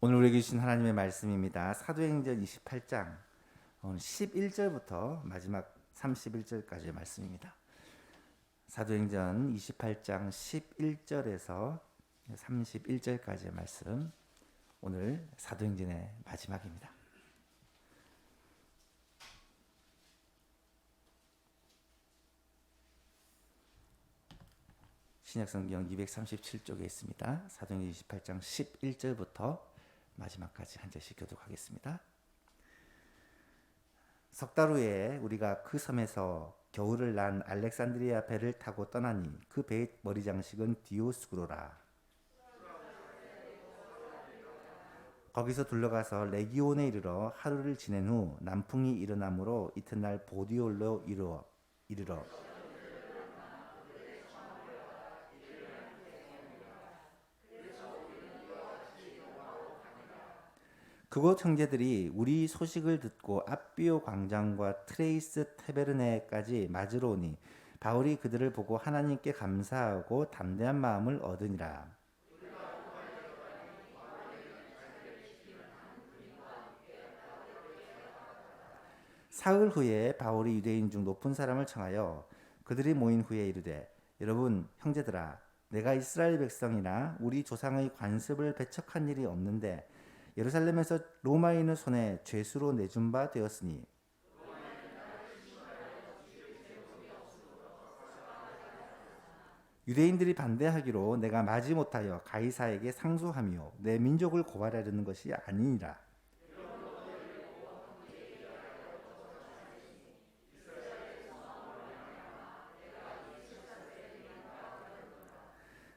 오늘 우리에게 주신 하나님의 말씀입니다. 사도행전 28장 11절부터 마지막 31절까지의 말씀입니다. 사도행전 28장 11절에서 31절까지의 말씀, 오늘 사도행전의 마지막입니다. 신약성경 237쪽에 있습니다. 사도행전 28장 11절부터 마지막까지 한 절씩 교독하겠습니다. 석 달 후에 우리가 그 섬에서 겨울을 난 알렉산드리아 배를 타고 떠나니 그 배의 머리 장식은 디오스구로라. 거기서 둘러가서 레기온에 이르러 하루를 지낸 후 남풍이 일어나므로 이튿날 보디올로 이르러 그곳 형제들이 우리 소식을 듣고 앞비오 광장과 트레이스 타베르네까지 맞으러 오니 바울이 그들을 보고 하나님께 감사하고 담대한 마음을 얻으니라. 사흘 후에 바울이 유대인 중 높은 사람을 청하여 그들이 모인 후에 이르되, 여러분 형제들아, 내가 이스라엘 백성이나 우리 조상의 관습을 배척한 일이 없는데 예루살렘에서 로마인의 손에 죄수로 내준 바 되었으니 유대인들이 반대하기로 내가 마지 못하여 가이사에게 상소하며 내 민족을 고발하려는 것이 아니니라.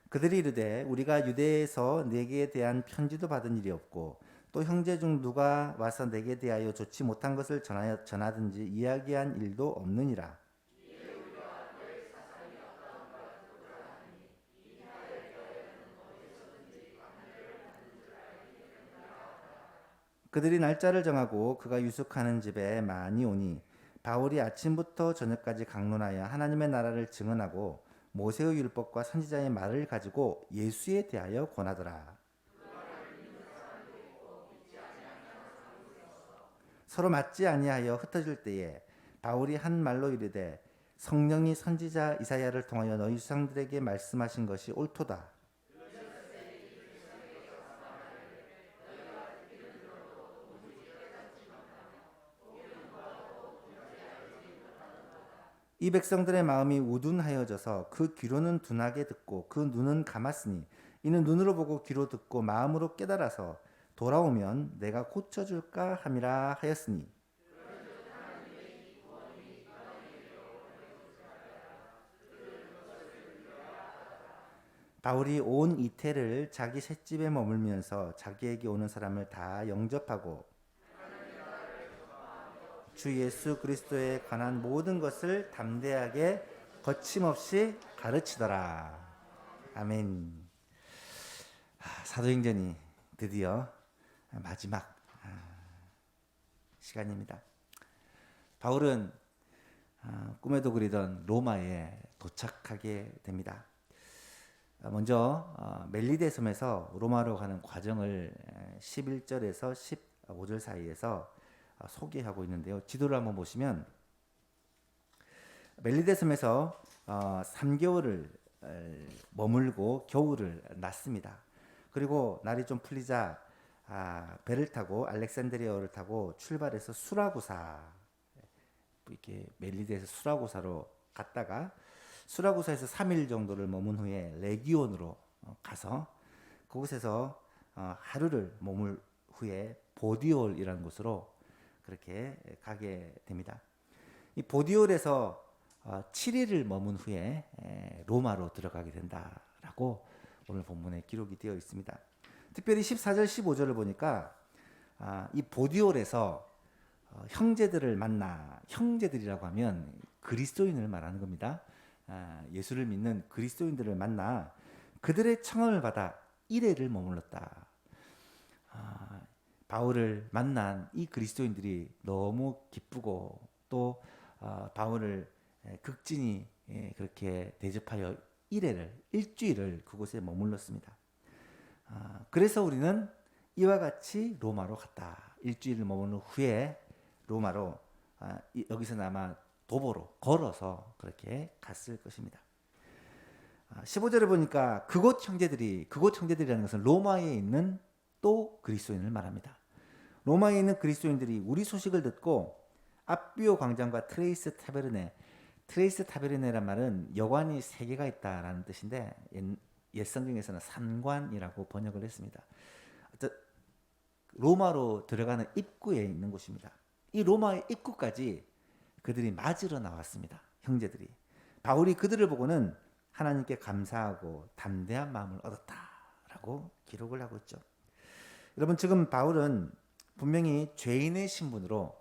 그들이 이르되, 우리가 유대에서 내게 대한 편지도 받은 일이 없고 또 형제 중 누가 와서 내게 대하여 좋지 못한 것을 전하든지 이야기한 일도 없느니라. 그들이 날짜를 정하고 그가 유숙하는 집에 많이 오니 바울이 아침부터 저녁까지 강론하여 하나님의 나라를 증언하고 모세의 율법과 선지자의 말을 가지고 예수에 대하여 권하더라. 서로 맞지 아니하여 흩어질 때에 바울이 한 말로 이르되, 성령이 선지자 이사야를 통하여 너희 조상들에게 말씀하신 것이 옳도다. 이 백성들의 마음이 우둔하여져서 그 귀로는 둔하게 듣고 그 눈은 감았으니 이는 눈으로 보고 귀로 듣고 마음으로 깨달아서 돌아오면 내가 고쳐줄까 함이라 하였으니, 바울이 온 이태를 자기 셋집에 머물면서 자기에게 오는 사람을 다 영접하고 주 예수 그리스도에 관한 모든 것을 담대하게 거침없이 가르치더라. 아멘. 사도행전이 드디어 마지막 시간입니다. 바울은 꿈에도 그리던 로마에 도착하게 됩니다. 먼저 멜리데 섬에서 로마로 가는 과정을 11절에서 15절 사이에서 소개하고 있는데요. 지도를 한번 보시면 멜리데 섬에서 3개월을 머물고 겨울을 났습니다. 그리고 날이 좀 풀리자 배를 타고 알렉산드리아를 타고 출발해서 수라구사, 이렇게 멜리데에서 수라구사로 갔다가 수라구사에서 3일 정도를 머문 후에 레기온으로 가서 그곳에서 하루를 머물 후에 보디올이라는 곳으로 그렇게 가게 됩니다. 이 보디올에서 7일을 머문 후에 로마로 들어가게 된다라고 오늘 본문에 기록이 되어 있습니다. 특별히 14절 15절을 보니까 이 보디올에서 형제들을 만나, 형제들이라고 하면 그리스도인을 말하는 겁니다. 예수를 믿는 그리스도인들을 만나 그들의 청함을 받아 1회를 머물렀다. 바울을 만난 이 그리스도인들이 너무 기쁘고 또 바울을 극진히 그렇게 대접하여 일주일을 그곳에 머물렀습니다. 그래서 우리는 이와 같이 로마로 갔다. 일주일을 머무른 후에 로마로 여기서 아마 도보로 걸어서 그렇게 갔을 것입니다. 15절에 보니까 그곳 형제들이라는 것은 로마에 있는 또 그리스도인을 말합니다. 로마에 있는 그리스도인들이 우리 소식을 듣고 앞비오 광장과 트레이스 타베르네란 말은 여관이 3개가 있다라는 뜻인데 옛 성경에서는 산관이라고 번역을 했습니다. 로마로 들어가는 입구에 있는 곳입니다. 이 로마의 입구까지 그들이 맞으러 나왔습니다. 형제들이. 바울이 그들을 보고는 하나님께 감사하고 담대한 마음을 얻었다라고 기록을 하고 있죠. 여러분, 지금 바울은 분명히 죄인의 신분으로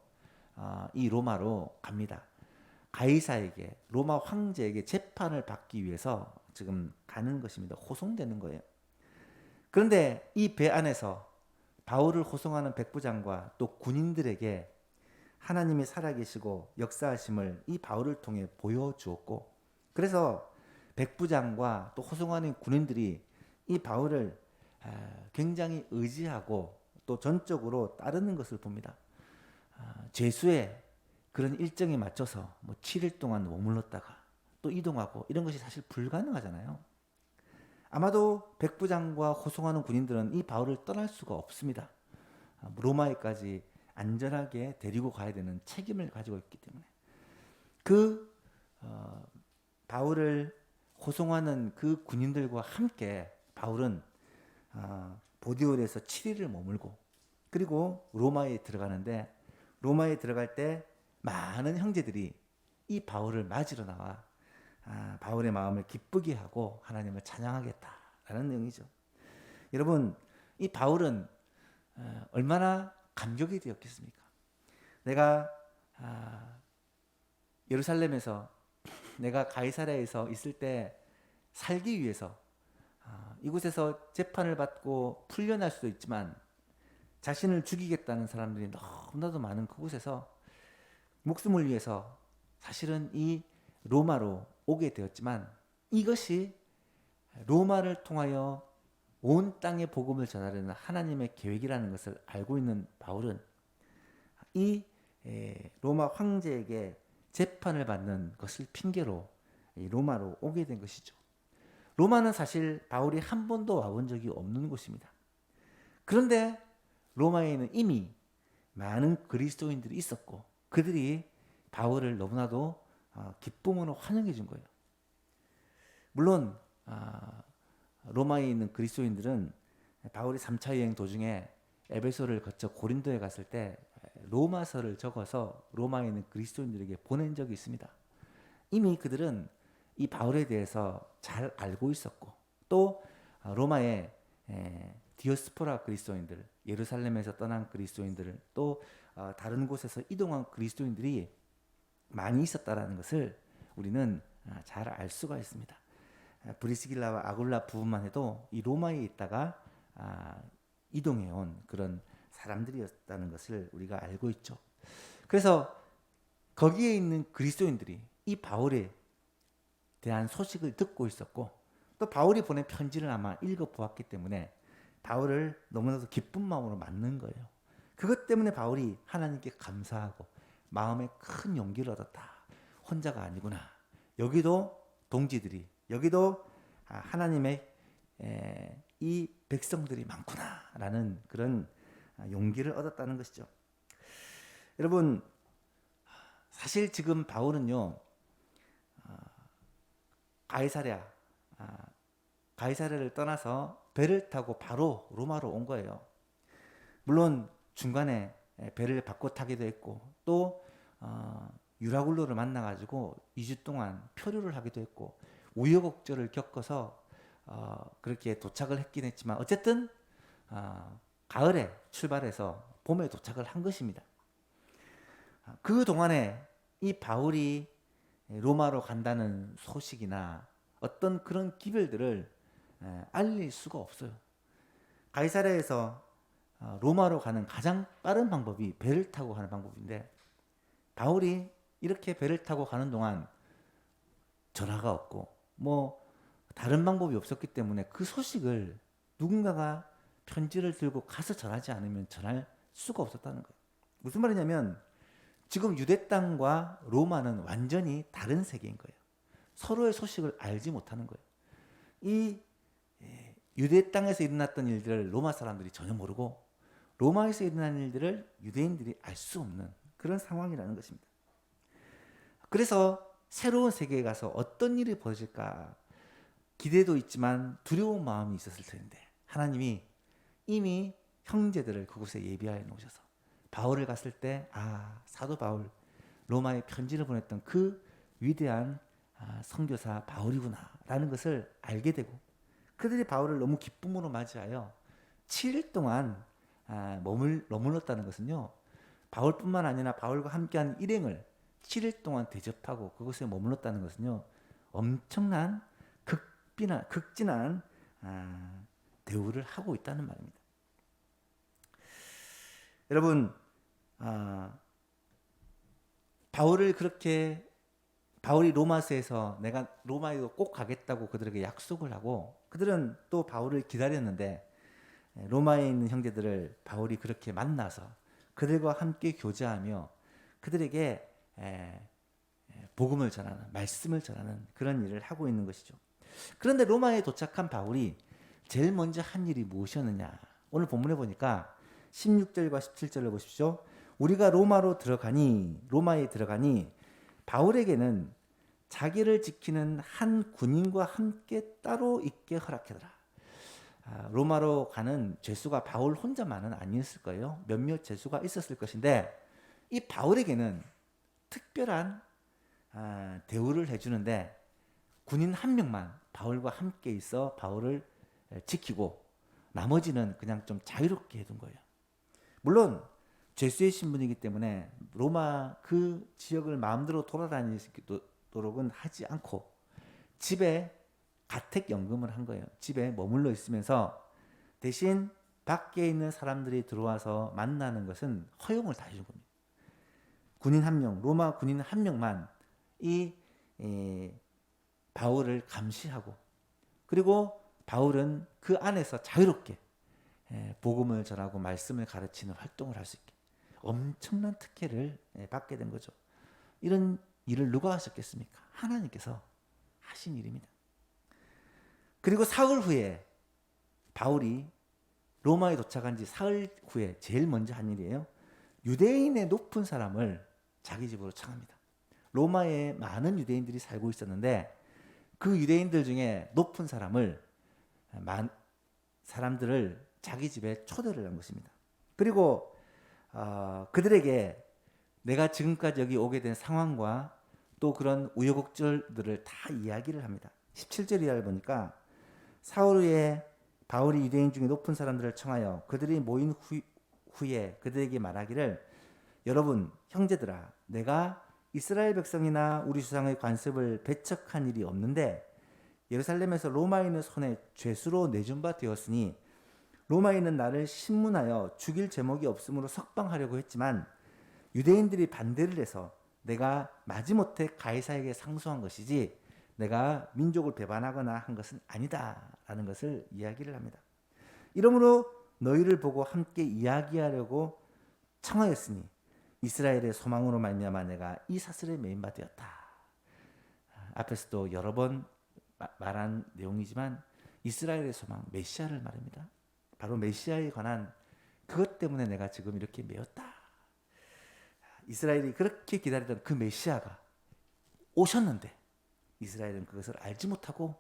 이 로마로 갑니다. 가이사에게, 로마 황제에게 재판을 받기 위해서 지금 가는 것입니다. 호송되는 거예요. 그런데 이 배 안에서 바울을 호송하는 백부장과 또 군인들에게 하나님이 살아계시고 역사하심을 이 바울을 통해 보여주었고, 그래서 백부장과 또 호송하는 군인들이 이 바울을 굉장히 의지하고 또 전적으로 따르는 것을 봅니다. 죄수의 그런 일정에 맞춰서 7일 동안 머물렀다가 또 이동하고 이런 것이 사실 불가능하잖아요. 아마도 백부장과 호송하는 군인들은 이 바울을 떠날 수가 없습니다. 로마에까지 안전하게 데리고 가야 되는 책임을 가지고 있기 때문에 바울을 호송하는 그 군인들과 함께 바울은 보디올에서 7일을 머물고 그리고 로마에 들어가는데, 로마에 들어갈 때 많은 형제들이 이 바울을 맞으러 나와 바울의 마음을 기쁘게 하고 하나님을 찬양하겠다라는 내용이죠. 여러분, 이 바울은 얼마나 감격이 되었겠습니까? 내가 예루살렘에서, 내가 가이사랴에서 있을 때 살기 위해서 이곳에서 재판을 받고 풀려날 수도 있지만 자신을 죽이겠다는 사람들이 너무나도 많은 그곳에서 목숨을 위해서 사실은 이 로마로 오게 되었지만, 이것이 로마를 통하여 온 땅에 복음을 전하려는 하나님의 계획이라는 것을 알고 있는 바울은 이 로마 황제에게 재판을 받는 것을 핑계로 로마로 오게 된 것이죠. 로마는 사실 바울이 한 번도 와본 적이 없는 곳입니다. 그런데 로마에는 이미 많은 그리스도인들이 있었고 그들이 바울을 너무나도 기쁨으로 환영해 준 거예요. 물론 로마에 있는 그리스도인들은 바울이 3차 여행 도중에 에베소를 거쳐 고린도에 갔을 때 로마서를 적어서 로마에 있는 그리스도인들에게 보낸 적이 있습니다. 이미 그들은 이 바울에 대해서 잘 알고 있었고, 또 로마의 디오스포라 그리스도인들, 예루살렘에서 떠난 그리스도인들, 또 다른 곳에서 이동한 그리스도인들이 많이 있었다라는 것을 우리는 잘 알 수가 있습니다. 브리스길라와 아굴라 부부만 해도 이 로마에 있다가 이동해 온 그런 사람들이었다는 것을 우리가 알고 있죠. 그래서 거기에 있는 그리스도인들이 이 바울에 대한 소식을 듣고 있었고, 또 바울이 보낸 편지를 아마 읽어보았기 때문에 바울을 너무나도 기쁜 마음으로 맞는 거예요. 그것 때문에 바울이 하나님께 감사하고 마음에 큰 용기를 얻었다. 혼자가 아니구나. 여기도 동지들이, 여기도 하나님의 이 백성들이 많구나라는 그런 용기를 얻었다는 것이죠. 여러분, 사실 지금 바울은요, 가이사랴를 떠나서 배를 타고 바로 로마로 온 거예요. 물론 중간에 배를 바꿔 타기도 했고, 또 유라굴로를 만나가지고 2주 동안 표류를 하기도 했고, 우여곡절을 겪어서 그렇게 도착을 했긴 했지만, 어쨌든 가을에 출발해서 봄에 도착을 한 것입니다. 그 동안에 이 바울이 로마로 간다는 소식이나 어떤 그런 기별들을 알릴 수가 없어요. 가이사랴에서 로마로 가는 가장 빠른 방법이 배를 타고 가는 방법인데, 바울이 이렇게 배를 타고 가는 동안 전화가 없고 다른 방법이 없었기 때문에 그 소식을 누군가가 편지를 들고 가서 전하지 않으면 전할 수가 없었다는 거예요. 무슨 말이냐면 지금 유대 땅과 로마는 완전히 다른 세계인 거예요. 서로의 소식을 알지 못하는 거예요. 이 유대 땅에서 일어났던 일들을 로마 사람들이 전혀 모르고 로마에서 일어난 일들을 유대인들이 알 수 없는 그런 상황이라는 것입니다. 그래서 새로운 세계에 가서 어떤 일이 벌어질까 기대도 있지만 두려운 마음이 있었을 텐데 하나님이 이미 형제들을 그곳에 예비하여 놓으셔서 바울을 갔을 때 사도 바울 로마에 편지를 보냈던 그 위대한 선교사 바울이구나 라는 것을 알게 되고 그들이 바울을 너무 기쁨으로 맞이하여 7일 동안 머물렀다는 것은요, 바울뿐만 아니라 바울과 함께한 일행을 7일 동안 대접하고 그곳에 머물렀다는 것은요, 엄청난 극진한 대우를 하고 있다는 말입니다. 여러분, 바울이 로마서에서 내가 로마에도 꼭 가겠다고 그들에게 약속을 하고 그들은 또 바울을 기다렸는데 로마에 있는 형제들을 바울이 그렇게 만나서 그들과 함께 교제하며 그들에게 복음을 전하는, 말씀을 전하는 그런 일을 하고 있는 것이죠. 그런데 로마에 도착한 바울이 제일 먼저 한 일이 무엇이었느냐? 오늘 본문에 보니까 16절과 17절을 보십시오. 우리가 로마에 들어가니 바울에게는 자기를 지키는 한 군인과 함께 따로 있게 허락하더라. 로마로 가는 죄수가 바울 혼자만은 아니었을 거예요. 몇몇 죄수가 있었을 것인데 이 바울에게는 특별한 대우를 해주는데 군인 한 명만 바울과 함께 있어 바울을 지키고 나머지는 그냥 좀 자유롭게 해둔 거예요. 물론 죄수의 신분이기 때문에 로마 그 지역을 마음대로 돌아다니도록은 하지 않고 집에 가택연금을 한 거예요. 집에 머물러 있으면서 대신 밖에 있는 사람들이 들어와서 만나는 것은 허용을 다 해준 겁니다. 로마 군인 한 명만 이 바울을 감시하고 그리고 바울은 그 안에서 자유롭게 복음을 전하고 말씀을 가르치는 활동을 할 수 있게 엄청난 특혜를 받게 된 거죠. 이런 일을 누가 하셨겠습니까? 하나님께서 하신 일입니다. 그리고 사흘 후에 바울이 로마에 도착한 지 사흘 후에 제일 먼저 한 일이에요. 유대인의 높은 사람을 자기 집으로 청합니다. 로마에 많은 유대인들이 살고 있었는데 그 유대인들 중에 높은 사람들을 자기 집에 초대를 한 것입니다. 그리고 그들에게 내가 지금까지 여기 오게 된 상황과 또 그런 우여곡절들을 다 이야기를 합니다. 17절 이하를 보니까 사흘 후에 바울이 유대인 중에 높은 사람들을 청하여 그들이 모인 후에 그들에게 말하기를 여러분 형제들아 내가 이스라엘 백성이나 우리 조상의 관습을 배척한 일이 없는데 예루살렘에서 로마인의 손에 죄수로 내준 바 되었으니 로마인은 나를 신문하여 죽일 제목이 없으므로 석방하려고 했지만 유대인들이 반대를 해서 내가 마지못해 가이사에게 상소한 것이지 내가 민족을 배반하거나 한 것은 아니다라는 것을 이야기를 합니다. 이러므로 너희를 보고 함께 이야기하려고 청하였으니 이스라엘의 소망으로 말미암아 내가 이 사슬에 매인 바 되었다. 앞에서도 여러 번 말한 내용이지만 이스라엘의 소망, 메시아를 말합니다. 바로 메시아에 관한 그것 때문에 내가 지금 이렇게 매였다. 이스라엘이 그렇게 기다리던 그 메시아가 오셨는데 이스라엘은 그것을 알지 못하고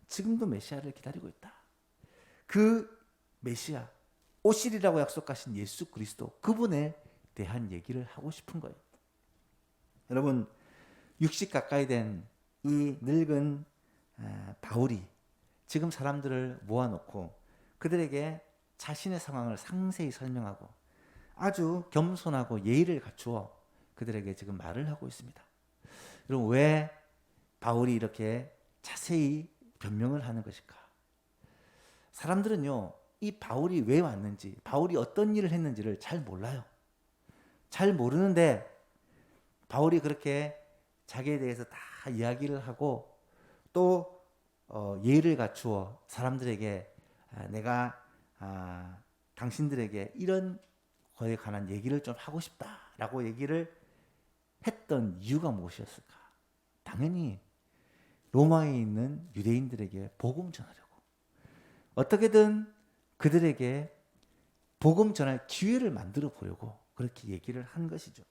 지금도 메시아를 기다리고 있다. 그 메시아, 오시리라고 약속하신 예수 그리스도 그분에 대한 얘기를 하고 싶은 거예요. 여러분 60 가까이 된 이 늙은 바울이 지금 사람들을 모아놓고 그들에게 자신의 상황을 상세히 설명하고 아주 겸손하고 예의를 갖추어 그들에게 지금 말을 하고 있습니다. 여러분 왜 바울이 이렇게 자세히 변명을 하는 것일까? 사람들은요 이 바울이 왜 왔는지 바울이 어떤 일을 했는지를 잘 몰라요. 잘 모르는데 바울이 그렇게 자기에 대해서 다 이야기를 하고 또 예의를 갖추어 사람들에게 내가 당신들에게 이런 거에 관한 얘기를 좀 하고 싶다라고 얘기를 했던 이유가 무엇이었을까? 당연히 로마에 있는 유대인들에게 복음 전하려고, 어떻게든 그들에게 복음 전할 기회를 만들어 보려고 그렇게 얘기를 한 것이죠.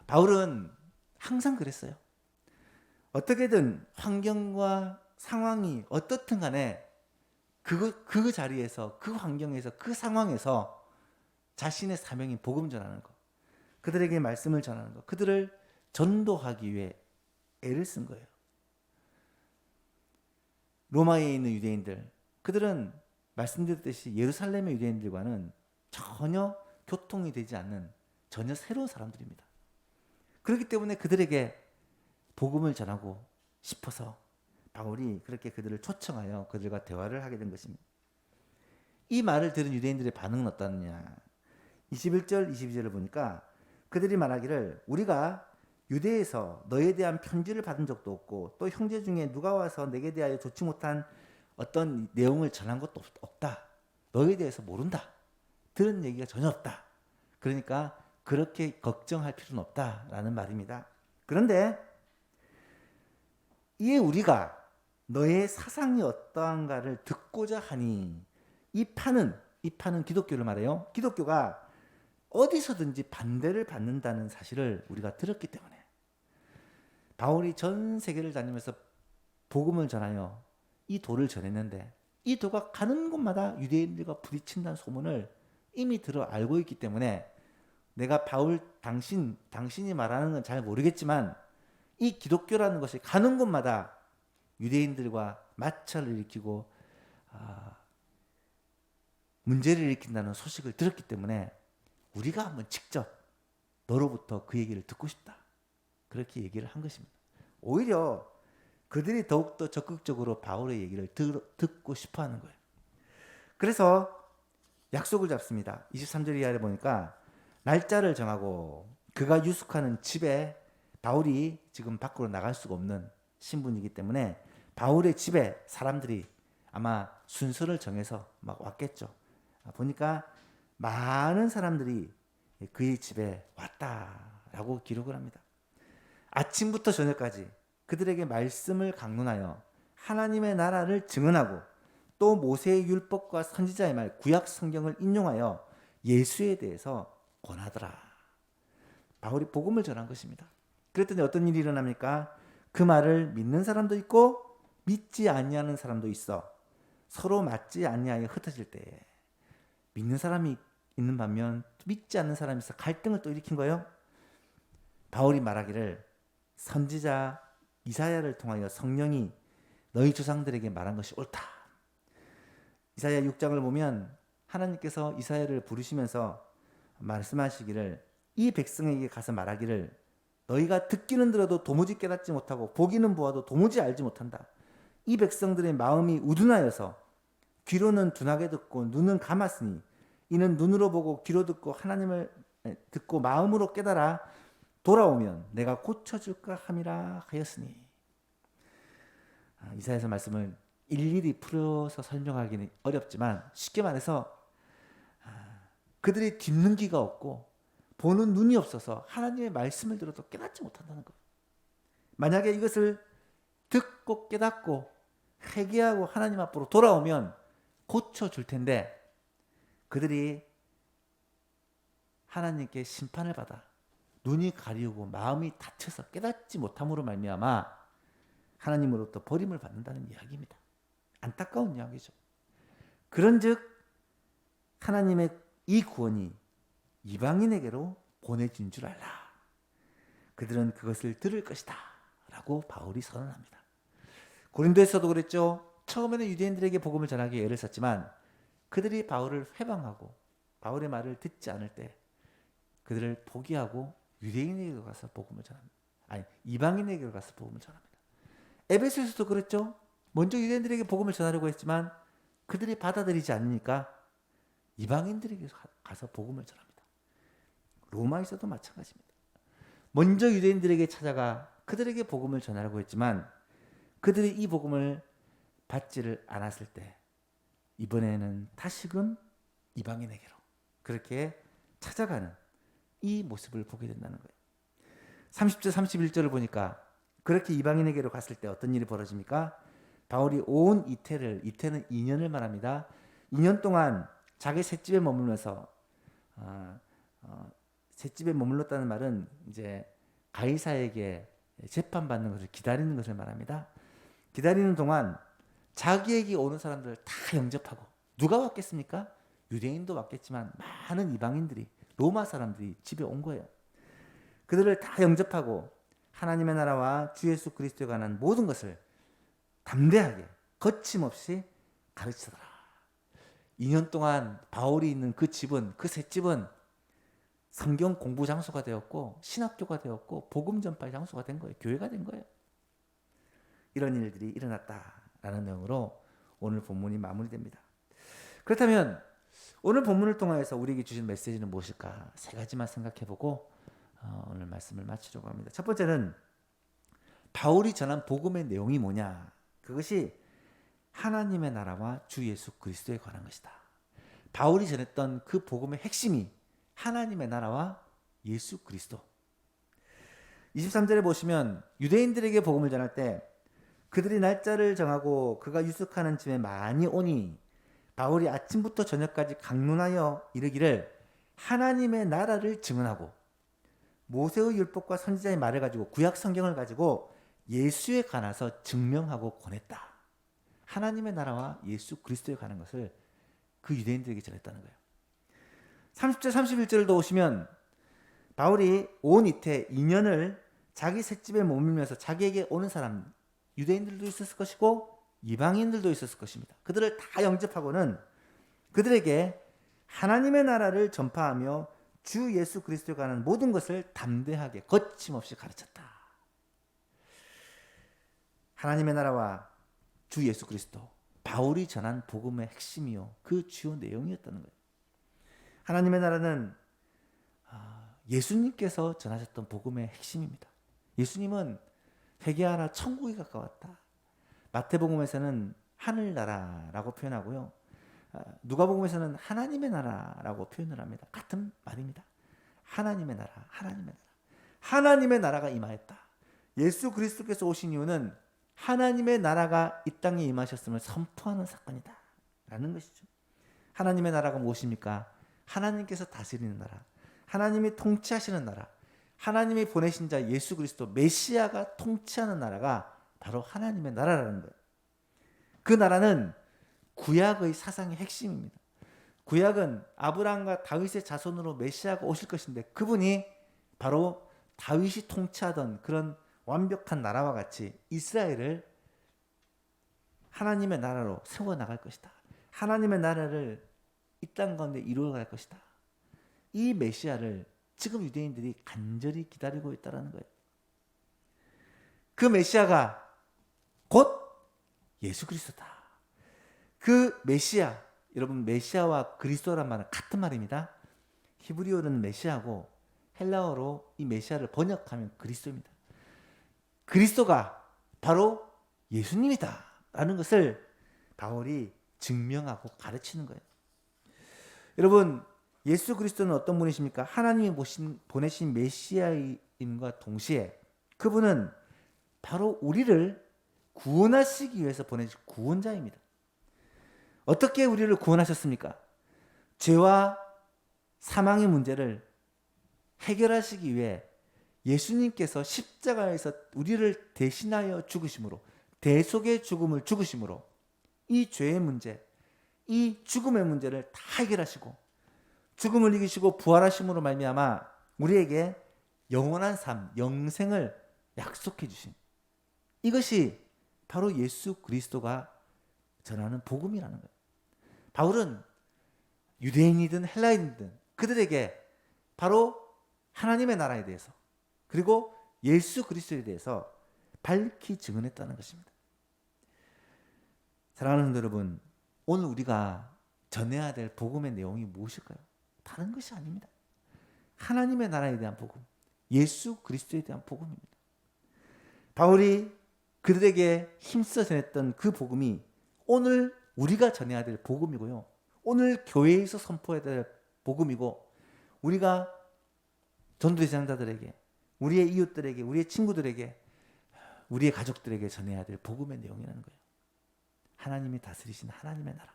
바울은 항상 그랬어요. 어떻게든 환경과 상황이 어떻든 간에 그 자리에서, 그 환경에서, 그 상황에서 자신의 사명인 복음 전하는 것, 그들에게 말씀을 전하는 것, 그들을 전도하기 위해 애를 쓴 거예요. 로마에 있는 유대인들, 그들은 말씀드렸듯이 예루살렘의 유대인들과는 전혀 교통이 되지 않는 전혀 새로운 사람들입니다. 그렇기 때문에 그들에게 복음을 전하고 싶어서 바울이 그렇게 그들을 초청하여 그들과 대화를 하게 된 것입니다. 이 말을 들은 유대인들의 반응은 어떠느냐? 21절, 22절을 보니까 그들이 말하기를 우리가 유대에서 너에 대한 편지를 받은 적도 없고 또 형제 중에 누가 와서 내게 대하여 좋지 못한 어떤 내용을 전한 것도 없다. 너에 대해서 모른다. 들은 얘기가 전혀 없다. 그러니까 그렇게 걱정할 필요는 없다라는 말입니다. 그런데 이에 우리가 너의 사상이 어떠한가를 듣고자 하니, 이 파는 기독교를 말해요. 기독교가 어디서든지 반대를 받는다는 사실을 우리가 들었기 때문에 바울이 전 세계를 다니면서 복음을 전하여 이 도를 전했는데, 이 도가 가는 곳마다 유대인들과 부딪힌다는 소문을 이미 들어 알고 있기 때문에 내가 바울 당신이 말하는 건 잘 모르겠지만 이 기독교라는 것이 가는 곳마다 유대인들과 마찰을 일으키고 문제를 일으킨다는 소식을 들었기 때문에 우리가 한번 직접 너로부터 그 얘기를 듣고 싶다. 그렇게 얘기를 한 것입니다. 오히려 그들이 더욱더 적극적으로 바울의 얘기를 듣고 싶어 하는 거예요. 그래서 약속을 잡습니다. 23절 이하를 보니까 날짜를 정하고 그가 유숙하는 집에, 바울이 지금 밖으로 나갈 수가 없는 신분이기 때문에 바울의 집에 사람들이 아마 순서를 정해서 막 왔겠죠. 보니까 많은 사람들이 그의 집에 왔다라고 기록을 합니다. 아침부터 저녁까지 그들에게 말씀을 강론하여 하나님의 나라를 증언하고 또 모세의 율법과 선지자의 말 구약 성경을 인용하여 예수에 대해서 권하더라. 바울이 복음을 전한 것입니다. 그랬더니 어떤 일이 일어납니까? 그 말을 믿는 사람도 있고 믿지 아니하는 사람도 있어 서로 맞지 아니하여 흩어질 때에 믿는 사람이 있는 반면 믿지 않는 사람이 있어 갈등을 또 일으킨 거예요. 바울이 말하기를 선지자 이사야를 통하여 성령이 너희 조상들에게 말한 것이 옳다. 이사야 6장을 보면 하나님께서 이사야를 부르시면서 말씀하시기를 이 백성에게 가서 말하기를 너희가 듣기는 들어도 도무지 깨닫지 못하고 보기는 보아도 도무지 알지 못한다. 이 백성들의 마음이 우둔하여서 귀로는 둔하게 듣고 눈은 감았으니 이는 눈으로 보고 귀로 듣고 하나님을 듣고 마음으로 깨달아 돌아오면 내가 고쳐줄까 함이라 하였으니. 이사야서 말씀을 일일이 풀어서 설명하기는 어렵지만 쉽게 말해서 그들이 듣는 귀가 없고 보는 눈이 없어서 하나님의 말씀을 들어도 깨닫지 못한다는 것. 만약에 이것을 듣고 깨닫고 회개하고 하나님 앞으로 돌아오면 고쳐줄 텐데 그들이 하나님께 심판을 받아 눈이 가리우고 마음이 닫혀서 깨닫지 못함으로 말미암아 하나님으로부터 버림을 받는다는 이야기입니다. 안타까운 이야기죠. 그런즉 하나님의 이 구원이 이방인에게로 보내진 줄 알라. 그들은 그것을 들을 것이다 라고 바울이 선언합니다. 고린도에서도 그랬죠. 처음에는 유대인들에게 복음을 전하기에 애를 썼지만 그들이 바울을 회방하고 바울의 말을 듣지 않을 때 그들을 포기하고 유대인에게 가서 복음을 전합니다. 이방인에게 가서 복음을 전합니다. 에베소에서도 그랬죠. 먼저 유대인들에게 복음을 전하려고 했지만 그들이 받아들이지 않으니까 이방인들에게 가서 복음을 전합니다. 로마에서도 마찬가지입니다. 먼저 유대인들에게 찾아가 그들에게 복음을 전하려고 했지만 그들이 이 복음을 받지를 않았을 때 이번에는 다시금 이방인에게로 그렇게 찾아가는 이 모습을 보게 된다는 거예요. 30절 31절을 보니까 그렇게 이방인에게로 갔을 때 어떤 일이 벌어집니까? 바울이 온 이태는 2년을 말합니다. 2년 동안 자기 셋집에 머물면서 셋집에 머물렀다는 말은 이제 가이사에게 재판받는 것을 기다리는 것을 말합니다. 기다리는 동안 자기에게 오는 사람들을 다 영접하고, 누가 왔겠습니까? 유대인도 왔겠지만 많은 이방인들이, 로마 사람들이 집에 온 거예요. 그들을 다 영접하고 하나님의 나라와 주 예수 그리스도에 관한 모든 것을 담대하게 거침없이 가르치더라. 2년 동안 바울이 있는 그 집은, 그 셋집은 성경 공부 장소가 되었고 신학교가 되었고 복음 전파의 장소가 된 거예요. 교회가 된 거예요. 이런 일들이 일어났다라는 내용으로 오늘 본문이 마무리됩니다. 그렇다면 오늘 본문을 통해서 우리에게 주신 메시지는 무엇일까? 세 가지만 생각해보고 오늘 말씀을 마치려고 합니다. 첫 번째는 바울이 전한 복음의 내용이 뭐냐? 그것이 하나님의 나라와 주 예수 그리스도에 관한 것이다. 바울이 전했던 그 복음의 핵심이 하나님의 나라와 예수 그리스도. 23절에 보시면 유대인들에게 복음을 전할 때 그들이 날짜를 정하고 그가 유숙하는 집에 많이 오니 바울이 아침부터 저녁까지 강론하여 이르기를 하나님의 나라를 증언하고 모세의 율법과 선지자의 말을 가지고 구약 성경을 가지고 예수에 관해서 증명하고 권했다. 하나님의 나라와 예수 그리스도에 관한 것을 그 유대인들에게 전했다는 거예요. 30절 31절을 더 오시면 바울이 온 이태 2년을 자기 셋집에 머물면서 자기에게 오는 사람, 유대인들도 있었을 것이고 이방인들도 있었을 것입니다. 그들을 다 영접하고는 그들에게 하나님의 나라를 전파하며 주 예수 그리스도에 관한 모든 것을 담대하게 거침없이 가르쳤다. 하나님의 나라와 주 예수 그리스도, 바울이 전한 복음의 핵심이요 그 주요 내용이었다는 거예요. 하나님의 나라는 예수님께서 전하셨던 복음의 핵심입니다. 예수님은 회개하라 천국이 가까웠다. 마태복음에서는 하늘나라라고 표현하고요. 누가복음에서는 하나님의 나라라고 표현을 합니다. 같은 말입니다. 하나님의 나라, 하나님의 나라. 하나님의 나라가 임하였다. 예수 그리스도께서 오신 이유는 하나님의 나라가 이 땅에 임하셨음을 선포하는 사건이다 라는 것이죠. 하나님의 나라가 무엇입니까? 하나님께서 다스리는 나라, 하나님이 통치하시는 나라, 하나님이 보내신 자 예수 그리스도 메시아가 통치하는 나라가 바로 하나님의 나라라는 거예요. 그 나라는 구약의 사상의 핵심입니다. 구약은 아브라함과 다윗의 자손으로 메시아가 오실 것인데 그분이 바로 다윗이 통치하던 그런 완벽한 나라와 같이 이스라엘을 하나님의 나라로 세워나갈 것이다. 하나님의 나라를 이 땅 가운데 이루어갈 것이다. 이 메시아를 지금 유대인들이 간절히 기다리고 있다는 거예요. 그 메시아가 곧 예수 그리스도다. 그 메시아, 여러분 메시아와 그리스도란 말은 같은 말입니다. 히브리어로는 메시아고 헬라어로 이 메시아를 번역하면 그리스도입니다. 그리스도가 바로 예수님이다 라는 것을 바울이 증명하고 가르치는 거예요. 여러분 예수 그리스도는 어떤 분이십니까? 하나님이 보내신 메시아임과 동시에 그분은 바로 우리를 구원하시기 위해서 보내신 구원자입니다. 어떻게 우리를 구원하셨습니까? 죄와 사망의 문제를 해결하시기 위해 예수님께서 십자가에서 우리를 대신하여 죽으심으로, 대속의 죽음을 죽으심으로 이 죄의 문제, 이 죽음의 문제를 다 해결하시고 죽음을 이기시고 부활하심으로 말미암아 우리에게 영원한 삶, 영생을 약속해 주신 이것이 바로 예수 그리스도가 전하는 복음이라는 거예요. 바울은 유대인이든 헬라인이든 그들에게 바로 하나님의 나라에 대해서 그리고 예수 그리스도에 대해서 밝히 증언했다는 것입니다. 사랑하는 성도 여러분, 오늘 우리가 전해야 될 복음의 내용이 무엇일까요? 다른 것이 아닙니다. 하나님의 나라에 대한 복음, 예수 그리스도에 대한 복음입니다. 바울이 그들에게 힘써 전했던 그 복음이 오늘 우리가 전해야 될 복음이고요. 오늘 교회에서 선포해야 될 복음이고, 우리가 전도대장자들에게, 우리의 이웃들에게, 우리의 친구들에게, 우리의 가족들에게 전해야 될 복음의 내용이라는 거예요. 하나님이 다스리신 하나님의 나라,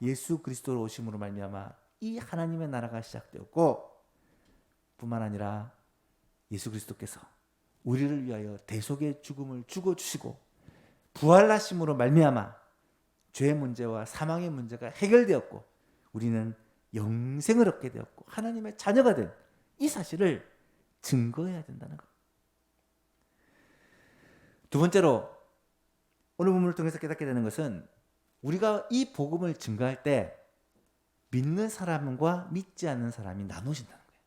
예수 그리스도로 오심으로 말미암아 이 하나님의 나라가 시작되었고, 뿐만 아니라 예수 그리스도께서 우리를 위하여 대속의 죽음을 죽어주시고 부활하심으로 말미암아 죄의 문제와 사망의 문제가 해결되었고, 우리는 영생을 얻게 되었고 하나님의 자녀가 된 이 사실을 증거해야 된다는 것. 두 번째로 오늘 본문을 통해서 깨닫게 되는 것은, 우리가 이 복음을 증거할 때 믿는 사람과 믿지 않는 사람이 나눠진다는 거예요.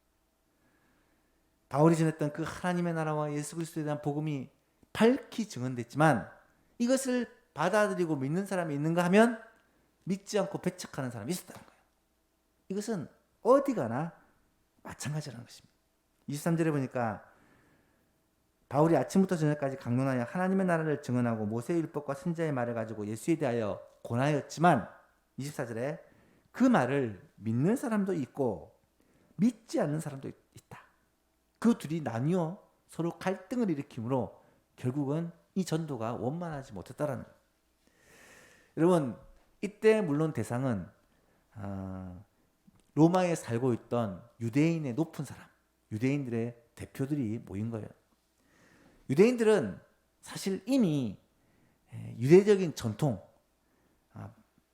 바울이 전했던 그 하나님의 나라와 예수 그리스도에 대한 복음이 밝히 증언됐지만, 이것을 받아들이고 믿는 사람이 있는가 하면 믿지 않고 배척하는 사람이 있었다는 거예요. 이것은 어디 가나 마찬가지라는 것입니다. 23절에 보니까 바울이 아침부터 저녁까지 강론하여 하나님의 나라를 증언하고 모세의 율법과 선지자의 말을 가지고 예수에 대하여 권하였지만, 24절에 그 말을 믿는 사람도 있고 믿지 않는 사람도 있다. 그 둘이 나뉘어 서로 갈등을 일으키므로 결국은 이 전도가 원만하지 못했다라는 거예요. 여러분, 이때 물론 대상은 로마에 살고 있던 유대인의 높은 사람, 유대인들의 대표들이 모인 거예요. 유대인들은 사실 이미 유대적인 전통,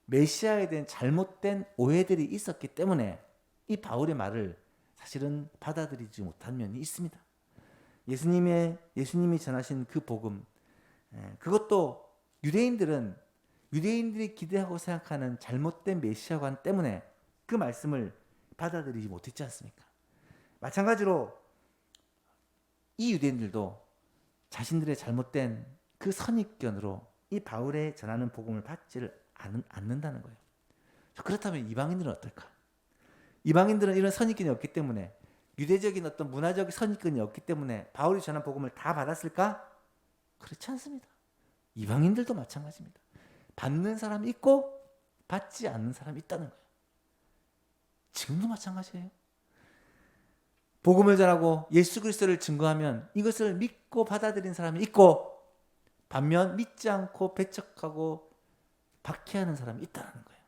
메시아에 대한 잘못된 오해들이 있었기 때문에 이 바울의 말을 사실은 받아들이지 못한 면이 있습니다. 예수님이 전하신 그 복음, 그것도 유대인들이 기대하고 생각하는 잘못된 메시아관 때문에 그 말씀을 받아들이지 못했지 않습니까? 마찬가지로 이 유대인들도 자신들의 잘못된 그 선입견으로 이 바울의 전하는 복음을 받지를 않는다는 거예요. 그렇다면 이방인들은 어떨까? 이방인들은 이런 선입견이 없기 때문에, 유대적인 어떤 문화적 선입견이 없기 때문에 바울이 전한 복음을 다 받았을까? 그렇지 않습니다. 이방인들도 마찬가지입니다. 받는 사람이 있고 받지 않는 사람이 있다는 거예요. 지금도 마찬가지예요. 복음을 전하고 예수 그리스도를 증거하면 이것을 믿고 받아들인 사람이 있고, 반면 믿지 않고 배척하고 박해하는 사람이 있다는 거예요.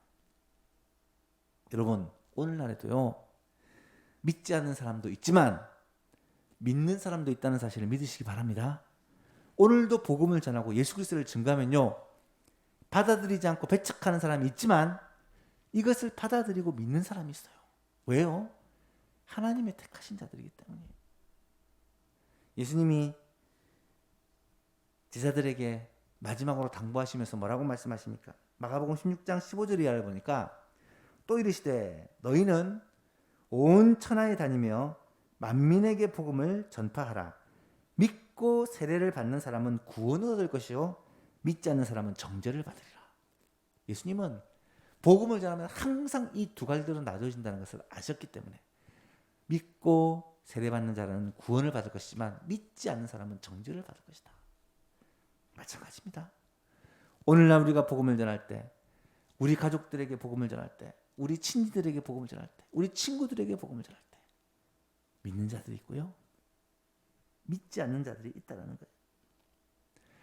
여러분, 오늘날에도요, 믿지 않는 사람도 있지만 믿는 사람도 있다는 사실을 믿으시기 바랍니다. 오늘도 복음을 전하고 예수 그리스도를 증거하면요, 받아들이지 않고 배척하는 사람이 있지만 이것을 받아들이고 믿는 사람이 있어요. 왜요? 하나님의 택하신 자들이기 때문이에요. 예수님이 제자들에게 마지막으로 당부하시면서 뭐라고 말씀하십니까? 마가복음 16장 15절 이하를 보니까, 또 이르시되 너희는 온 천하에 다니며 만민에게 복음을 전파하라. 믿고 세례를 받는 사람은 구원을 얻을 것이요 믿지 않는 사람은 정죄를 받으리라. 예수님은 복음을 전하면 항상 이 두 갈대로 나눠진다는 것을 아셨기 때문에, 믿고 세례받는 자는 구원을 받을 것이지만 믿지 않는 사람은 정죄를 받을 것이다. 마찬가지입니다. 오늘날 우리가 복음을 전할 때, 우리 가족들에게 복음을 전할 때, 우리 친지들에게 복음을 전할 때, 우리 친구들에게 복음을 전할 때 믿는 자들이 있고요, 믿지 않는 자들이 있다는 거예요.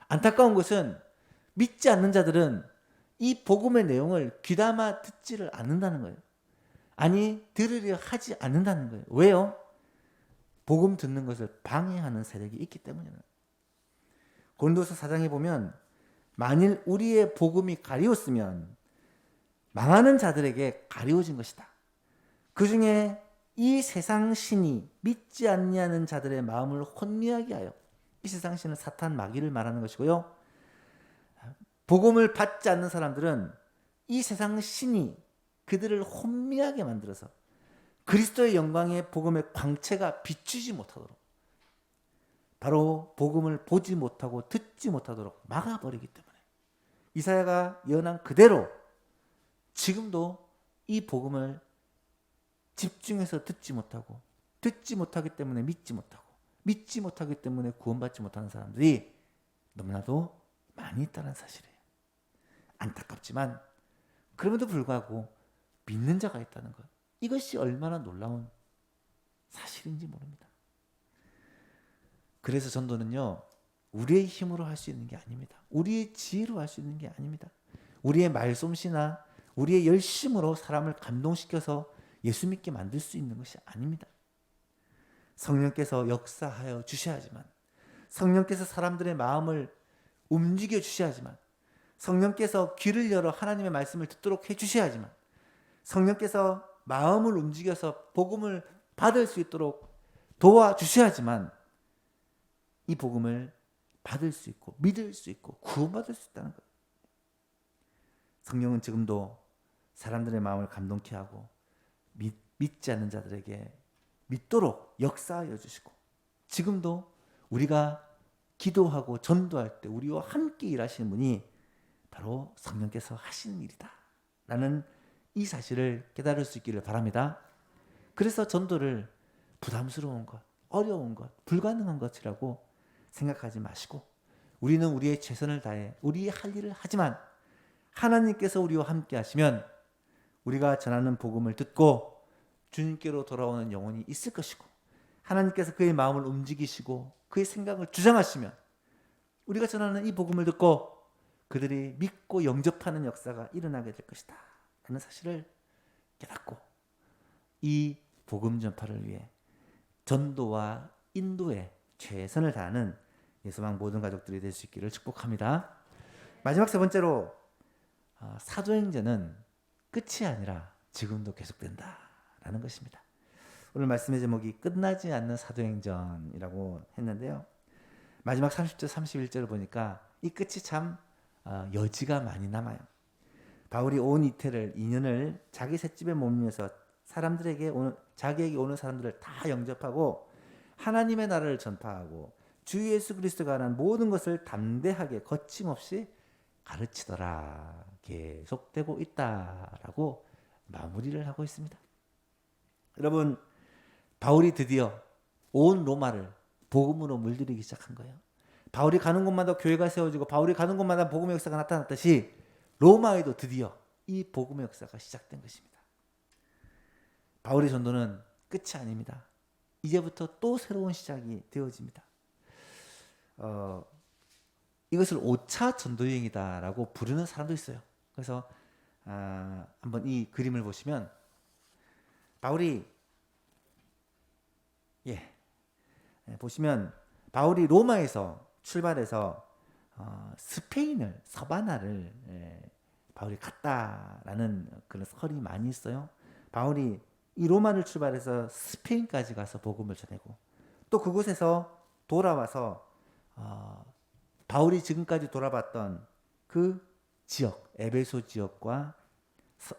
안타까운 것은 믿지 않는 자들은 이 복음의 내용을 귀담아 듣지를 않는다는 거예요. 아니, 들으려 하지 않는다는 거예요. 왜요? 복음 듣는 것을 방해하는 세력이 있기 때문이에요. 고린도서 4장에 보면, 만일 우리의 복음이 가리웠으면 망하는 자들에게 가리워진 것이다. 그 중에 이 세상 신이 믿지 않냐는 자들의 마음을 혼미하게 하여, 이 세상 신은 사탄 마귀를 말하는 것이고요, 복음을 받지 않는 사람들은 이 세상 신이 그들을 혼미하게 만들어서 그리스도의 영광의 복음의 광채가 비추지 못하도록, 바로 복음을 보지 못하고 듣지 못하도록 막아버리기 때문에, 이사야가 예언한 그대로 지금도 이 복음을 집중해서 듣지 못하고, 듣지 못하기 때문에 믿지 못하고, 믿지 못하기 때문에 구원받지 못하는 사람들이 너무나도 많이 있다는 사실이에요. 안타깝지만 그럼에도 불구하고 믿는 자가 있다는 것. 이것이 얼마나 놀라운 사실인지 모릅니다. 그래서 전도는요, 우리의 힘으로 할 수 있는 게 아닙니다. 우리의 지혜로 할 수 있는 게 아닙니다. 우리의 말솜씨나 우리의 열심으로 사람을 감동시켜서 예수 믿게 만들 수 있는 것이 아닙니다. 성령께서 역사하여 주셔야지만, 성령께서 사람들의 마음을 움직여 주셔야지만, 성령께서 귀를 열어 하나님의 말씀을 듣도록 해주셔야지만, 성령께서 마음을 움직여서 복음을 받을 수 있도록 도와주셔야지만 이 복음을 받을 수 있고 믿을 수 있고 구원받을 수 있다는 거예요. 성령은 지금도 사람들의 마음을 감동케 하고 믿지 않는 자들에게 믿도록 역사하여 주시고, 지금도 우리가 기도하고 전도할 때 우리와 함께 일하시는 분이 바로 성령께서 하시는 일이다 라는 이 사실을 깨달을 수 있기를 바랍니다. 그래서 전도를 부담스러운 것, 어려운 것, 불가능한 것이라고 생각하지 마시고, 우리는 우리의 최선을 다해 우리의 할 일을 하지만 하나님께서 우리와 함께 하시면 우리가 전하는 복음을 듣고 주님께로 돌아오는 영혼이 있을 것이고, 하나님께서 그의 마음을 움직이시고 그의 생각을 주장하시면 우리가 전하는 이 복음을 듣고 그들이 믿고 영접하는 역사가 일어나게 될 것이다 라는 사실을 깨닫고, 이 복음 전파를 위해 전도와 인도에 최선을 다하는 예수방 모든 가족들이 될 수 있기를 축복합니다. 마지막 세 번째로, 사도행전은 끝이 아니라 지금도 계속된다라는 것입니다. 오늘 말씀의 제목이 끝나지 않는 사도행전이라고 했는데요, 마지막 30절 31절을 보니까 이 끝이 참 여지가 많이 남아요. 바울이 온 이태를 2년을 자기 셋집에 머물면서 자기에게 오는 사람들을 다 영접하고 하나님의 나라를 전파하고 주 예수 그리스도가 하는 모든 것을 담대하게 거침없이 가르치더라. 계속되고 있다라고 마무리를 하고 있습니다. 여러분, 바울이 드디어 온 로마를 복음으로 물들이기 시작한 거예요. 바울이 가는 곳마다 교회가 세워지고 바울이 가는 곳마다 복음의 역사가 나타났듯이 로마에도 드디어 이 복음의 역사가 시작된 것입니다. 바울의 전도는 끝이 아닙니다. 이제부터 또 새로운 시작이 되어집니다. 이것을 5차 전도여행이다라고 부르는 사람도 있어요. 그래서 한번 이 그림을 보시면 바울이 보시면 바울이 로마에서 출발해서 스페인을 서바나를 바울이 갔다라는 그런 설이 많이 있어요. 바울이 이 로마를 출발해서 스페인까지 가서 복음을 전하고 또 그곳에서 돌아와서 바울이 지금까지 돌아봤던 그 지역, 에베소 지역과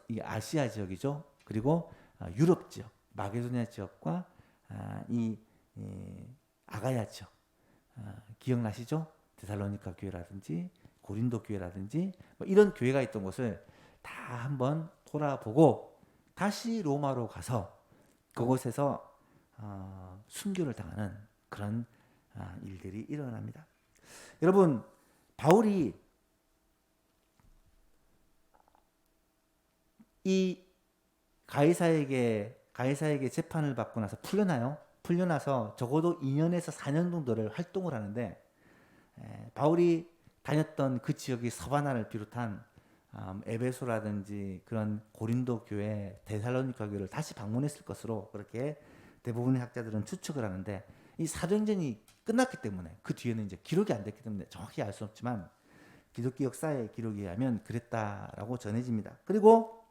이 아시아 지역이죠. 그리고 유럽 지역, 마게도니아 지역과 이 아가야 지역, 기억나시죠? 데살로니가 교회라든지 고린도 교회라든지 뭐 이런 교회가 있던 곳을 다 한번 돌아보고 다시 로마로 가서 그곳에서 순교를 당하는 그런 일들이 일어납니다. 여러분, 바울이 이 가이사에게 재판을 받고 나서 풀려나서 적어도 2년에서 4년 정도를 활동을 하는데, 바울이 다녔던 그 지역이 서바나를 비롯한 에베소라든지 그런 고린도 교회, 데살로니가 교회를 다시 방문했을 것으로 그렇게 대부분의 학자들은 추측을 하는데, 이 사도행전이 끝났기 때문에 그 뒤에는 이제 기록이 안 됐기 때문에 정확히 알 수 없지만 기독교 역사의 기록에 의하면 그랬다라고 전해집니다. 그리고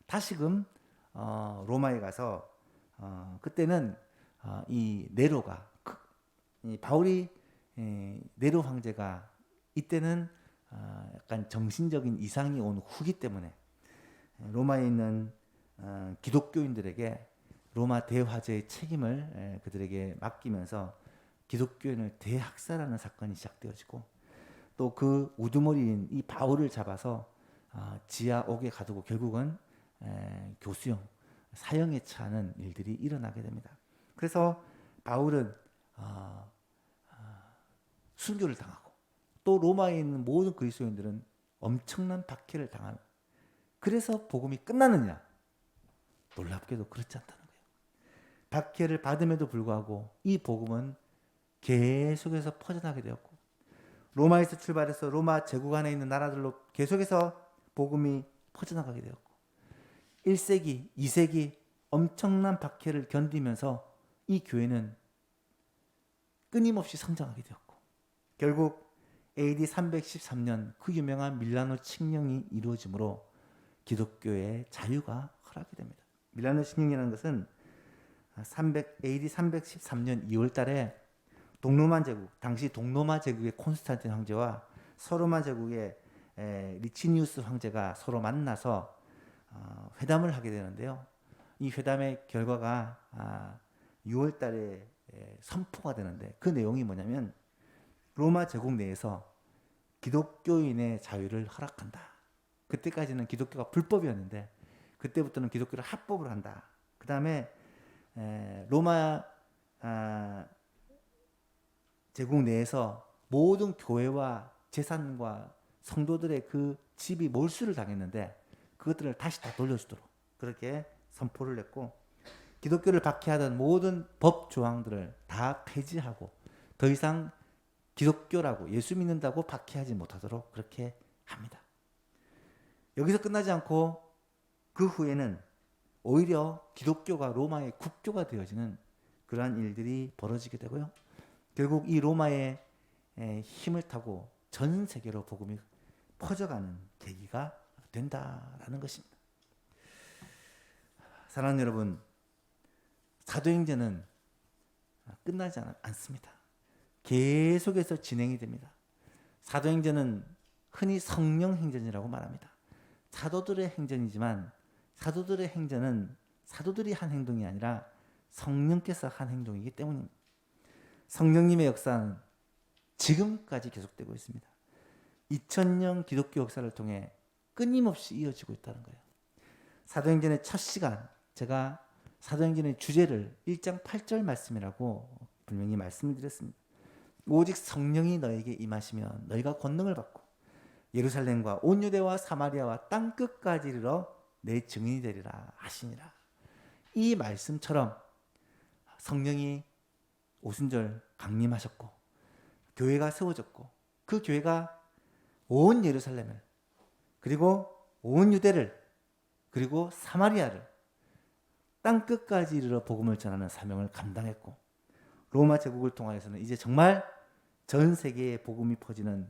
다시금 로마에 가서 그때는 이 네로가 이 바울이 네로 황제가 이때는 약간 정신적인 이상이 온 후기 때문에 로마에 있는 기독교인들에게 로마 대화제의 책임을 그들에게 맡기면서 기독교인을 대학살하는 사건이 시작되어지고, 또 그 우두머리인 이 바울을 잡아서 지하 옥에 가두고 결국은 교수형, 사형에 처하는 일들이 일어나게 됩니다. 그래서 바울은 순교를 당하고 또 로마에 있는 모든 그리스도인들은 엄청난 박해를 당하는. 그래서 복음이 끝나느냐? 놀랍게도 그렇지 않다는 거예요. 박해를 받음에도 불구하고 이 복음은 계속해서 퍼져나가게 되었고, 로마에서 출발해서 로마 제국 안에 있는 나라들로 계속해서 복음이 퍼져나가게 되었고, 1세기, 2세기 엄청난 박해를 견디면서 이 교회는 끊임없이 성장하게 되었고, 결국 AD 313년 그 유명한 밀라노 칙령이 이루어지므로 기독교의 자유가 허락이 됩니다. 밀라노 칙령이라는 것은 AD 313년 2월 달에 동로마 제국, 당시 동로마 제국의 콘스탄틴 황제와 서로마 제국의 리치니우스 황제가 서로 만나서 회담을 하게 되는데요. 이 회담의 결과가 6월 달에 선포가 되는데, 그 내용이 뭐냐면 로마 제국 내에서 기독교인의 자유를 허락한다. 그때까지는 기독교가 불법이었는데 그때부터는 기독교를 합법을 한다. 그 다음에 로마 제국 내에서 모든 교회와 재산과 성도들의 그 집이 몰수를 당했는데 그것들을 다시 다 돌려주도록 그렇게 선포를 했고, 기독교를 박해하던 모든 법 조항들을 다 폐지하고 더 이상 기독교라고 예수 믿는다고 박해하지 못하도록 그렇게 합니다. 여기서 끝나지 않고 그 후에는 오히려 기독교가 로마의 국교가 되어지는 그러한 일들이 벌어지게 되고요. 결국 이 로마의 힘을 타고 전 세계로 복음이 퍼져가는 계기가 된다라는 것입니다. 사랑하는 여러분, 사도행전은 끝나지 않습니다. 계속해서 진행이 됩니다. 사도행전은 흔히 성령 행전이라고 말합니다. 사도들의 행전이지만 사도들의 행전은 사도들이 한 행동이 아니라 성령께서 한 행동이기 때문입니다. 성령님의 역사는 지금까지 계속되고 있습니다. 2000년 기독교 역사를 통해 끊임없이 이어지고 있다는 거예요. 사도행전의 첫 시간, 제가 사도행전의 주제를 1장 8절 말씀이라고 분명히 말씀을 드렸습니다. 오직 성령이 너에게 임하시면 너희가 권능을 받고 예루살렘과 온 유대와 사마리아와 땅 끝까지 이르러 내 증인이 되리라 하시니라. 이 말씀처럼 성령이 오순절 강림하셨고 교회가 세워졌고, 그 교회가 온 예루살렘을 그리고 온 유대를 그리고 사마리아를 땅 끝까지 이르러 복음을 전하는 사명을 감당했고, 로마 제국을 통하여서는 이제 정말 전 세계에 복음이 퍼지는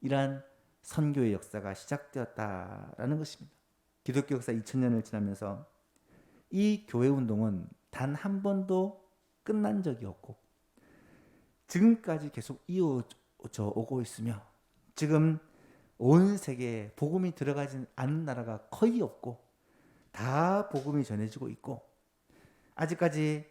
이러한 선교의 역사가 시작되었다라는 것입니다. 기독교 역사 2000년을 지나면서 이 교회 운동은 단 한 번도 끝난 적이 없고 지금까지 계속 이어져 오고 있으며, 지금 온 세계에 복음이 들어가지 않은 나라가 거의 없고 다 복음이 전해지고 있고, 아직까지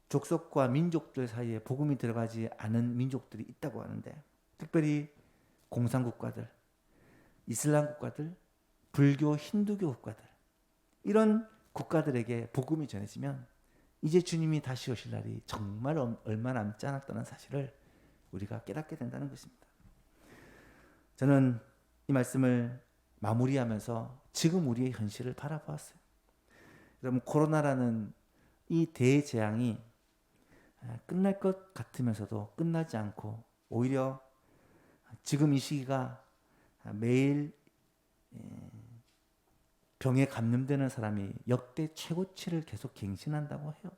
족속과 민족들 사이에 복음이 들어가지 않은 민족들이 있다고 하는데, 특별히 공산국가들, 이슬람 국가들, 불교, 힌두교 국가들, 이런 국가들에게 복음이 전해지면 이제 주님이 다시 오실 날이 정말 얼마 남지 않았다는 사실을 우리가 깨닫게 된다는 것입니다. 저는 이 말씀을 마무리하면서 지금 우리의 현실을 바라보았어요. 여러분, 코로나라는 이 대재앙이 끝날 것 같으면서도 끝나지 않고 오히려 지금 이 시기가 매일 병에 감염되는 사람이 역대 최고치를 계속 갱신한다고 해요.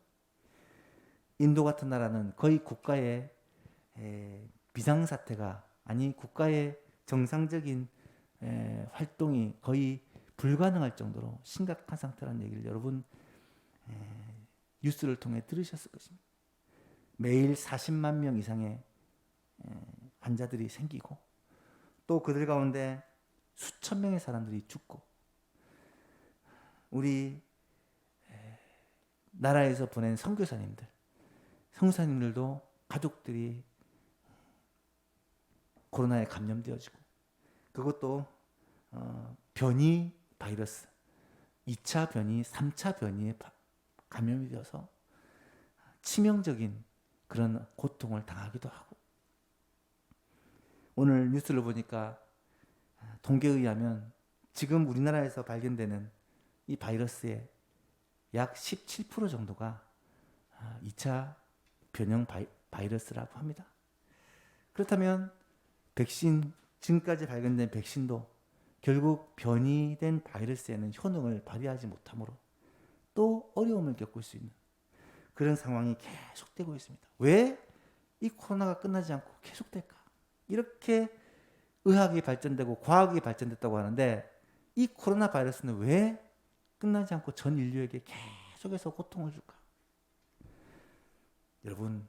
인도 같은 나라는 거의 국가의 비상사태가 아니 국가의 정상적인 활동이 거의 불가능할 정도로 심각한 상태라는 얘기를 여러분 뉴스를 통해 들으셨을 것입니다. 매일 40만 명 이상의 환자들이 생기고 또 그들 가운데 수천 명의 사람들이 죽고, 우리 나라에서 보낸 선교사님들, 성사님들도 가족들이 코로나에 감염되어지고, 그것도 변이 바이러스 2차 변이, 3차 변이에 감염이 되어서 치명적인 그런 고통을 당하기도 하고, 오늘 뉴스를 보니까 통계에 의하면 지금 우리나라에서 발견되는 이 바이러스의 약 17% 정도가 2차 변형 바이러스라고 합니다. 그렇다면 백신, 지금까지 발견된 백신도 결국 변이된 바이러스에는 효능을 발휘하지 못하므로 또 어려움을 겪을 수 있는 그런 상황이 계속되고 있습니다. 왜 이 코로나가 끝나지 않고 계속될까? 이렇게 의학이 발전되고 과학이 발전됐다고 하는데 이 코로나 바이러스는 왜 끝나지 않고 전 인류에게 계속해서 고통을 줄까? 여러분,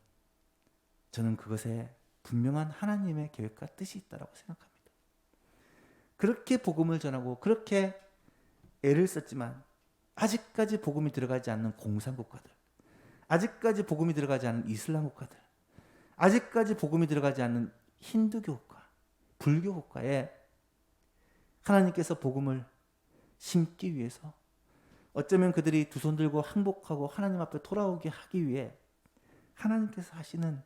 저는 그것에 분명한 하나님의 계획과 뜻이 있다고 생각합니다. 그렇게 복음을 전하고 그렇게 애를 썼지만 아직까지 복음이 들어가지 않는 공산 국가들, 아직까지 복음이 들어가지 않는 이슬람 국가들, 아직까지 복음이 들어가지 않는 힌두교 국가, 불교 국가에 하나님께서 복음을 심기 위해서 어쩌면 그들이 두 손 들고 항복하고 하나님 앞에 돌아오게 하기 위해 하나님께서 하시는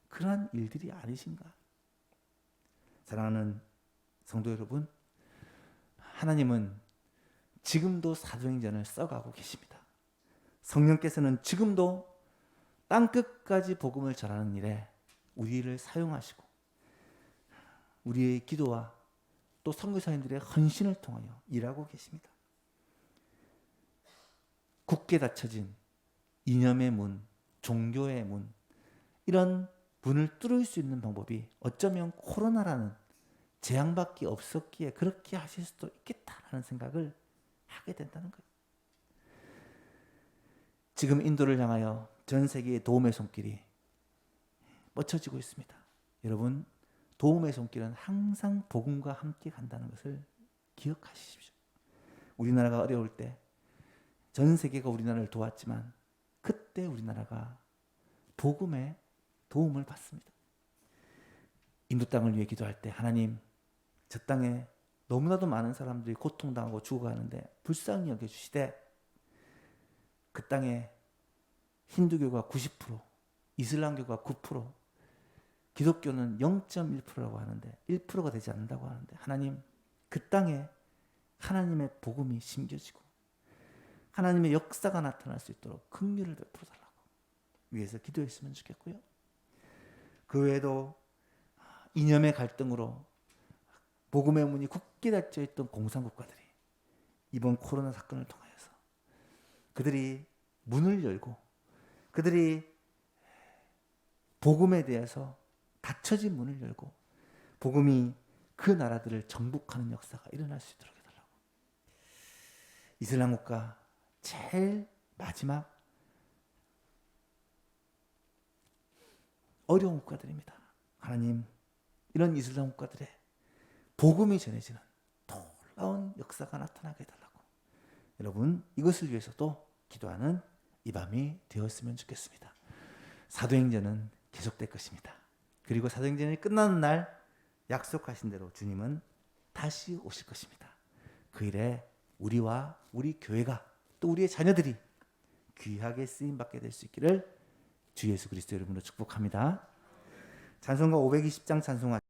그러한 일들이 아니신가? 사랑하는 성도 여러분, 하나님은 지금도 사도행전을 써가고 계십니다. 성령께서는 지금도 땅끝까지 복음을 전하는 일에 우리를 사용하시고 우리의 기도와 또 선교사님들의 헌신을 통하여 일하고 계십니다. 굳게 닫혀진 이념의 문, 종교의 문, 이런 문을 뚫을 수 있는 방법이 어쩌면 코로나라는 재앙밖에 없었기에 그렇게 하실 수도 있겠다라는 생각을 하게 된다는 거예요. 지금 인도를 향하여 전 세계의 도움의 손길이 뻗쳐지고 있습니다. 여러분, 도움의 손길은 항상 복음과 함께 간다는 것을 기억하십시오. 우리나라가 어려울 때 전 세계가 우리나라를 도왔지만 그때 우리나라가 복음의 도움을 받습니다. 인도 땅을 위해 기도할 때 하나님, 저 땅에 너무나도 많은 사람들이 고통당하고 죽어가는데 불쌍히 여겨주시되 그 땅에 힌두교가 90%, 이슬람교가 9%, 기독교는 0.1%라고 하는데 1%가 되지 않는다고 하는데 하나님, 그 땅에 하나님의 복음이 심겨지고 하나님의 역사가 나타날 수 있도록 긍휼을 베풀어 달라고 위해서 기도했으면 좋겠고요. 그 외에도 이념의 갈등으로 복음의 문이 굳게 닫혀 있던 공산국가들이 이번 코로나 사건을 통하여서 그들이 문을 열고 그들이 복음에 대해서 닫혀진 문을 열고 복음이 그 나라들을 정복하는 역사가 일어날 수 있도록 해달라고. 이슬람 국가 제일 마지막 어려운 국가들입니다. 하나님, 이런 이슬람 국가들의 복음이 전해지는 놀라운 역사가 나타나게 해달라고. 여러분, 이것을 위해서도 기도하는 이 밤이 되었으면 좋겠습니다. 사도행전은 계속될 것입니다. 그리고 사도행전이 끝나는 날 약속하신 대로 주님은 다시 오실 것입니다. 그 일에 우리와 우리 교회가 또 우리의 자녀들이 귀하게 쓰임받게 될 수 있기를 주 예수 그리스도 이름으로 축복합니다. 찬송가 520장 찬송하